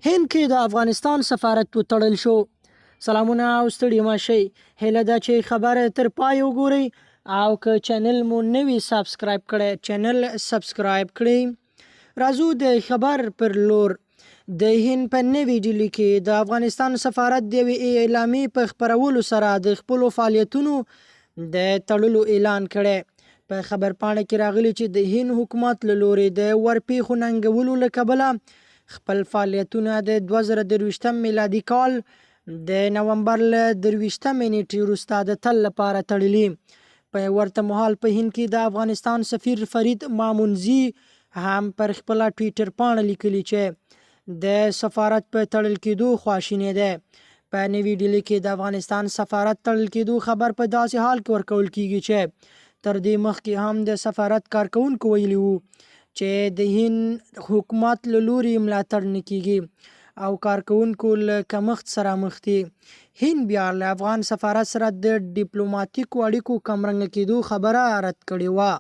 هند کې د افغانستان سفارت وتړل شو. سلامونه او ستړي مه شئ. هیله ده چې خبره تر پای وګورئ او که چینل مو نوي سابسکرایب کړی چینل سابسکرایب کړئ. راځو د خبر پر لور. د هند په نوي ډیلي کې د افغانستان سفارت د یوې اعلامیې په خپرولو سره د خپلو فعالیتونو د تړلو اعلان کړی. په خبرپاڼه کې راغلي چې د هند حکومت له لورې د ورپېښو ننګولو له کبله خپل فعالیتونه د 2023 میلادي کال د نومبر له 23 نیټې وروسته د تل لپاره تړلي. په ورته مهال په هند کې د افغانستان سفیر فرید مامونزي هم پر خپله ټویټر پاڼه لیکلي چې د سفارت په تړل کېدو خواشینی دی. په نوي ډیلي کې د افغانستان سفارت تړل کېدو خبر په داسې حال کې ورکول کېږي چې تر دې مخکې هم د سفارت کارکونکو ویلي وو چې د هند حکومت له لوري ملاتړ نه کېږي او کارکونکو له کمښت سره مخ دي. هند بیا له افغان سفارت سره د ډیپلوماتیکو اړیکو کمرنګه کېدو خبره رد کړې وه.